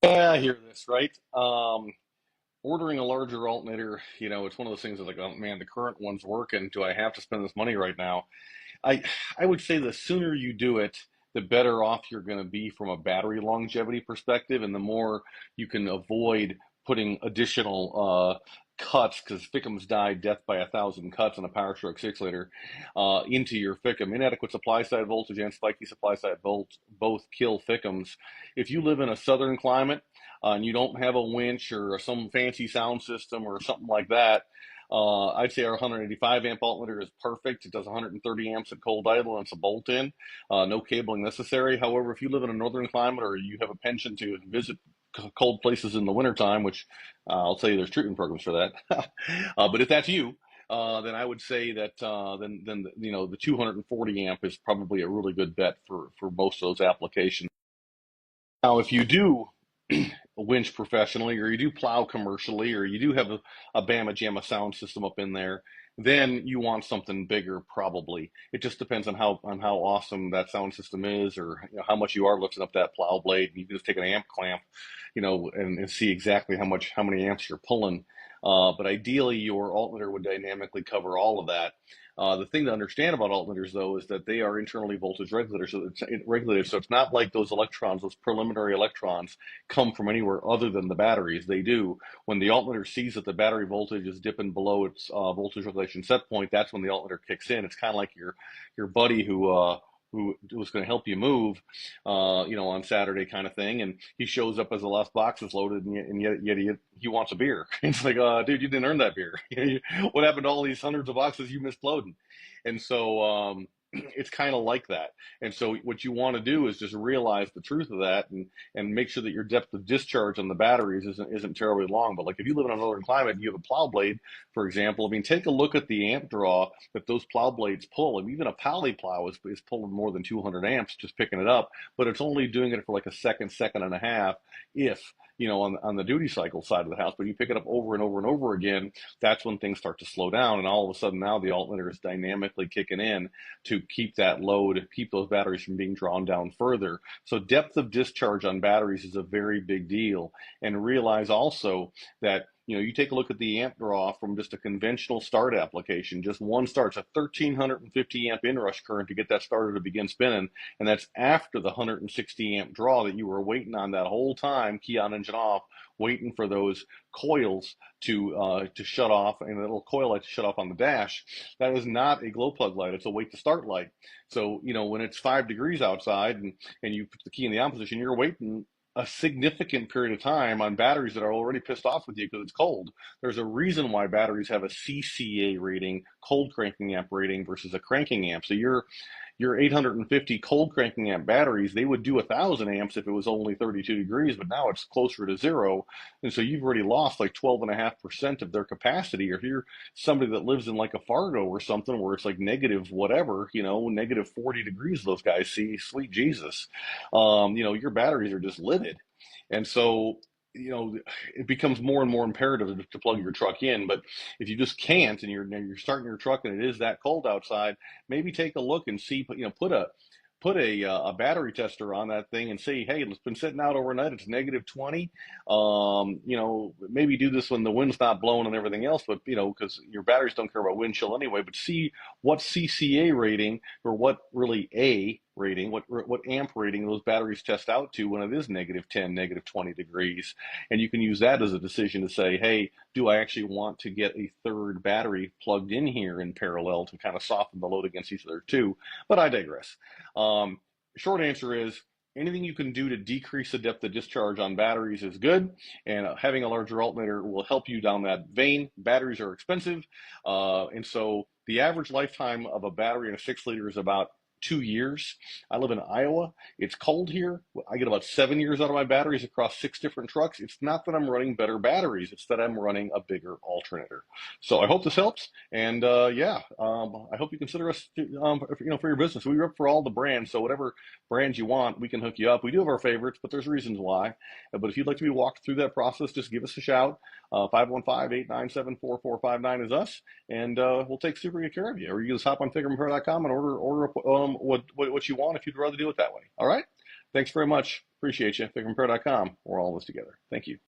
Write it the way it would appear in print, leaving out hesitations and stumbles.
Yeah, I hear this, right? Ordering a larger alternator, it's one of those things that's like, oh man, the current one's working. Do I have to spend this money right now? I I would say the sooner you do it, the better off you're going to be from a battery longevity perspective, and the more you can avoid putting additional cuts, because FICM's died death by 1,000 cuts on a Power Stroke 6 liter, into your FICM. Inadequate supply side voltage and spiky supply side volts both kill FICMs. If you live in a southern climate and you don't have a winch or some fancy sound system or something like that, I'd say our 185 amp alternator is perfect. It does 130 amps at cold idle and it's a bolt-in, no cabling necessary. However, if you live in a northern climate or you have a penchant to visit cold places in the wintertime, which I'll tell you there's treatment programs for that. But if that's you, then I would say that then the 240 amp is probably a really good bet for most of those applications. Now, if you do winch professionally, or you do plow commercially, or you do have a Bama Jamma sound system up in there, then you want something bigger probably. It just depends on how awesome that sound system is, or how much you are lifting up that plow blade. You can just take an amp clamp, and see exactly how many amps you're pulling. But ideally, your alternator would dynamically cover all of that. The thing to understand about alternators, though, is that they are internally voltage regulators, so it's regulated. So it's not like those electrons, those preliminary electrons, come from anywhere other than the batteries. They do. When the alternator sees that the battery voltage is dipping below its voltage regulation set point, that's when the alternator kicks in. It's kind of like your buddy who was going to help you move, on Saturday kind of thing, and he shows up as the last box is loaded, and yet he wants a beer. It's like, dude, you didn't earn that beer. What happened to all these hundreds of boxes you missed loading? And so it's kind of like that. And so what you want to do is just realize the truth of that, and make sure that your depth of discharge on the batteries isn't terribly long. But like if you live in a northern climate and you have a plow blade, for example, I mean, take a look at the amp draw that those plow blades pull. And even a poly plow is pulling more than 200 amps just picking it up, but it's only doing it for like a second and a half, if on the duty cycle side of the house. But you pick it up over and over and over again, that's when things start to slow down. And all of a sudden now the alternator is dynamically kicking in to keep that load, keep those batteries from being drawn down further. So depth of discharge on batteries is a very big deal. And realize also that you take a look at the amp draw from just a conventional start application. Just one starts a 1,350 amp inrush current to get that starter to begin spinning, and that's after the 160 amp draw that you were waiting on that whole time, key on engine off, waiting for those coils to shut off, and a little coil light to shut off on the dash. That is not a glow plug light; it's a wait to start light. So when it's 5 degrees outside and you put the key in the on position, you're waiting a significant period of time on batteries that are already pissed off with you because it's cold. There's a reason why batteries have a CCA rating, cold cranking amp rating, versus a cranking amp. So your 850 cold cranking amp batteries, they would do 1,000 amps if it was only 32 degrees, but now it's closer to zero. And so you've already lost like 12.5% of their capacity. Or if you're somebody that lives in like a Fargo or something where it's like negative whatever, negative 40 degrees, those guys see, sweet Jesus, your batteries are just livid. And so, it becomes more and more imperative to plug your truck in. But if you just can't, and you're starting your truck and it is that cold outside, maybe take a look and see, put a battery tester on that thing and say, hey, it's been sitting out overnight. It's negative 20. Maybe do this when the wind's not blowing and everything else, but because your batteries don't care about wind chill anyway. But see what CCA rating, or what really A rating, what amp rating those batteries test out to when it is negative 10, negative 20 degrees, and you can use that as a decision to say, hey, do I actually want to get a third battery plugged in here in parallel to kind of soften the load against each other too? But I digress. Um, Short answer is anything you can do to decrease the depth of discharge on batteries is good, and having a larger alternator will help you down that vein. Batteries are expensive, and so the average lifetime of a battery in a 6 liter is about 2 years. I live in Iowa. It's cold here. I get about 7 years out of my batteries across 6 different trucks. It's not that I'm running better batteries. It's that I'm running a bigger alternator. So I hope this helps. And I hope you consider us, for your business. We rep for all the brands. So whatever brands you want, we can hook you up. We do have our favorites, but there's reasons why. But if you'd like to be walked through that process, just give us a shout. 515-897-4459 is us, and we'll take super good care of you. Or you can just hop on FICMRepair.com and order what you want if you'd rather do it that way. All right? Thanks very much. Appreciate you. FICMRepair.com. We're all in this together. Thank you.